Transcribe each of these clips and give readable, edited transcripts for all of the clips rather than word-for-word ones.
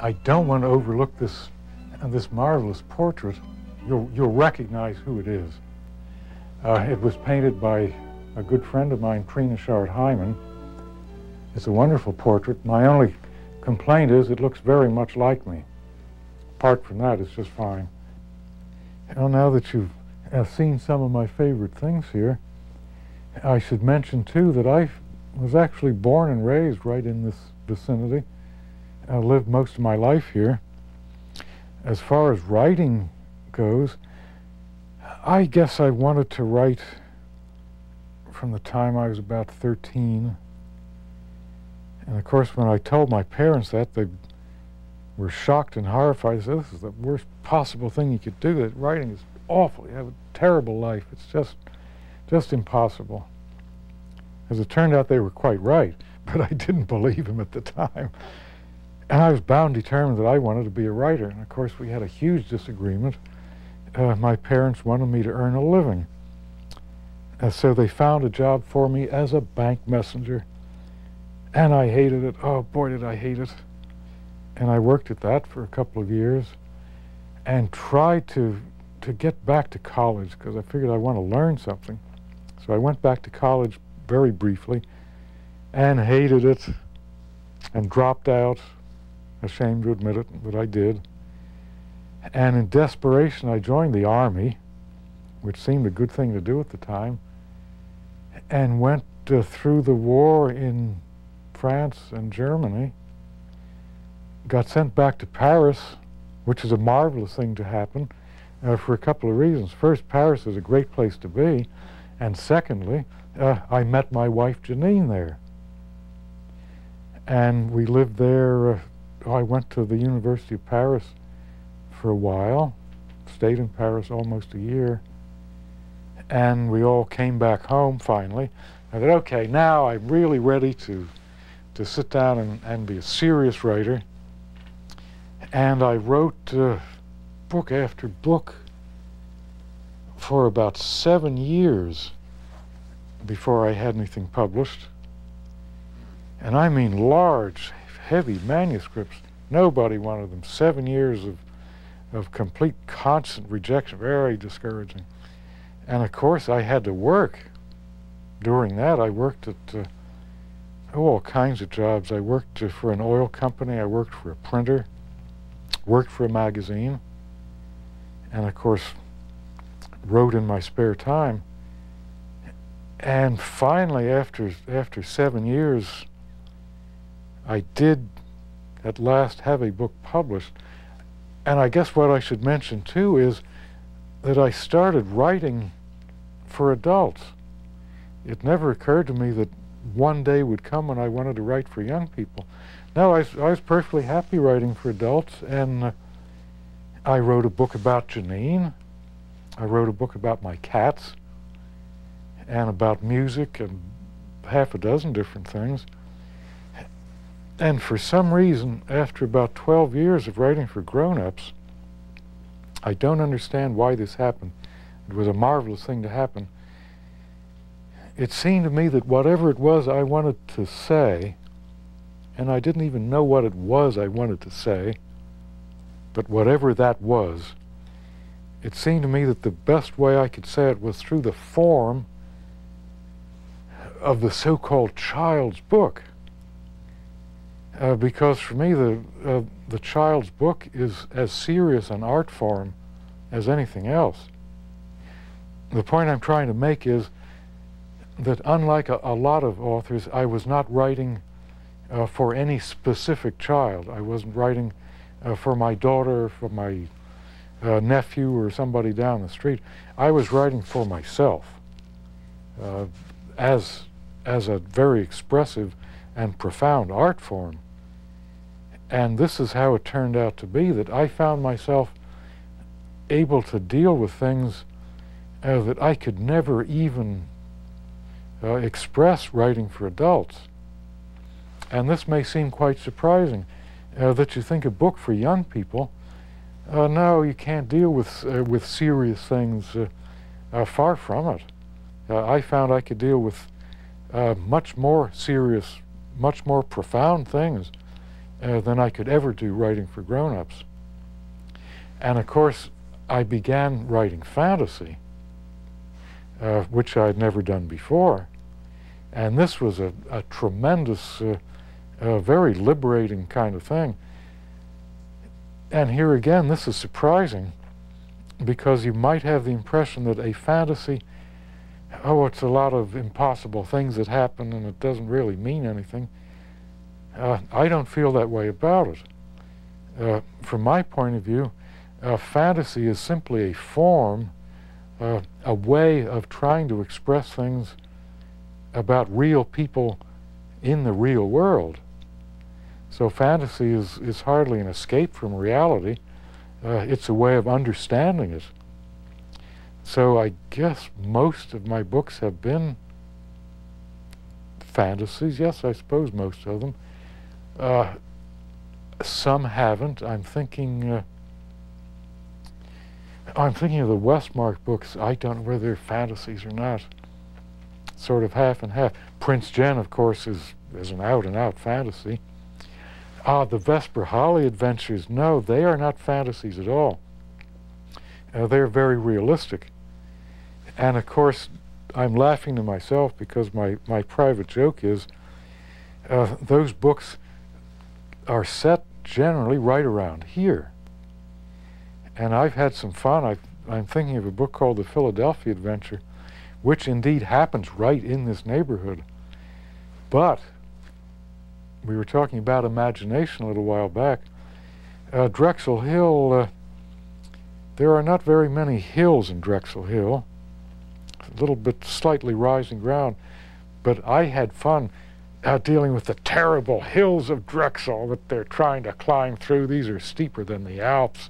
I don't want to overlook this marvelous portrait. You'll recognize who it is. It was painted by a good friend of mine, Trina Shard-Hyman. It's a wonderful portrait. My only complaint is it looks very much like me. Apart from that, it's just fine. Well, now that you've seen some of my favorite things here, I should mention too that I was actually born and raised right in this vicinity. I lived most of my life here. As far as writing goes, I guess I wanted to write from the time I was about 13. And of course, when I told my parents that, they were shocked and horrified. They said, this is the worst possible thing you could do. That writing is awful. You have a terrible life. It's just impossible. As it turned out, they were quite right, but I didn't believe them at the time. And I was bound determined that I wanted to be a writer. And of course, we had a huge disagreement. My parents wanted me to earn a living. So they found a job for me as a bank messenger. And I hated it. Oh, boy, did I hate it. And I worked at that for a couple of years and tried to get back to college because I figured I want to learn something. So I went back to college very briefly and hated it and dropped out. Ashamed to admit it, but I did. And in desperation, I joined the Army, which seemed a good thing to do at the time, and went through the war in France and Germany. Got sent back to Paris, which is a marvelous thing to happen for a couple of reasons. First, Paris is a great place to be, and secondly, I met my wife Janine there. And we lived there. I went to the University of Paris for a while, stayed in Paris almost a year, and we all came back home finally. I thought, okay, now I'm really ready to sit down and be a serious writer. And I wrote book after book for about 7 years before I had anything published. And I mean large, heavy manuscripts. Nobody wanted them. 7 years of complete constant rejection, very discouraging. And of course I had to work. During that I worked at all kinds of jobs. I worked for an oil company, I worked for a printer, worked for a magazine, and of course wrote in my spare time. And finally, after 7 years, I did at last have a book published. And I guess what I should mention too is that I started writing for adults. It never occurred to me that one day would come when I wanted to write for young people. No, I was perfectly happy writing for adults, and I wrote a book about Janine. I wrote a book about my cats, and about music, and half a dozen different things. And for some reason, after about 12 years of writing for grown-ups, I don't understand why this happened. It was a marvelous thing to happen. It seemed to me that whatever it was I wanted to say, and I didn't even know what it was I wanted to say, but whatever that was, it seemed to me that the best way I could say it was through the form of the so-called child's book. Because for me, the child's book is as serious an art form as anything else. The point I'm trying to make is that unlike a lot of authors, I was not writing for any specific child. I wasn't writing for my daughter, for my nephew, or somebody down the street. I was writing for myself as a very expressive and profound art form. And this is how it turned out to be, that I found myself able to deal with things that I could never even express writing for adults. And this may seem quite surprising, that you think a book for young people, no, you can't deal with serious things. Far from it. I found I could deal with much more serious, much more profound things than I could ever do writing for grown-ups. And of course, I began writing fantasy, which I had never done before. And this was a tremendous, very liberating kind of thing. And here again, this is surprising, because you might have the impression that a fantasy, oh, it's a lot of impossible things that happen and it doesn't really mean anything. I don't feel that way about it. From my point of view, fantasy is simply a form, a way of trying to express things about real people in the real world. So fantasy is hardly an escape from reality. It's a way of understanding it. So I guess most of my books have been fantasies. Yes, I suppose most of them. Some haven't. I'm thinking of the Westmark books. I don't know whether they're fantasies or not. Sort of half and half. Prince Jen, of course, is an out-and-out fantasy. The Vesper Holly adventures, no, they are not fantasies at all. They're very realistic. And of course, I'm laughing to myself because my private joke is those books are set generally right around here. And I've had some fun. I'm thinking of a book called The Philadelphia Adventure, which indeed happens right in this neighborhood. But we were talking about imagination a little while back. Drexel Hill, there are not very many hills in Drexel Hill. A little bit slightly rising ground. But I had fun dealing with the terrible hills of Drexel that they're trying to climb through. These are steeper than the Alps.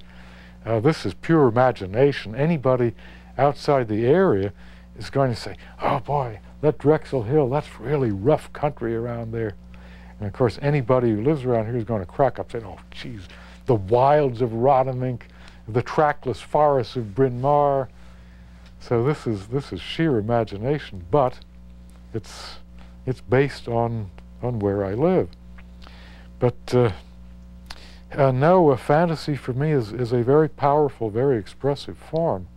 This is pure imagination. Anybody outside the area is going to say, oh boy, that Drexel Hill, that's really rough country around there. And of course, anybody who lives around here is going to crack up saying, oh geez, the wilds of Rottamink, the trackless forests of Bryn Mawr. So this is sheer imagination, but it's based on where I live. But no, a fantasy for me is a very powerful, very expressive form.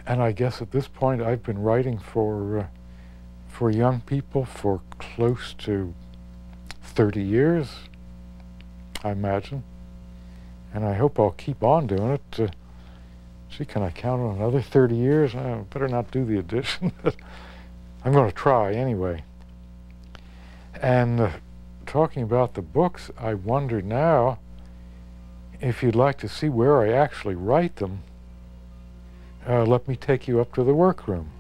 And I guess at this point I've been writing for young people for close to 30 years, I imagine. And I hope I'll keep on doing it. Gee, can I count on another 30 years? I better not do the addition. I'm going to try anyway. And talking about the books, I wonder now if you'd like to see where I actually write them. Let me take you up to the workroom.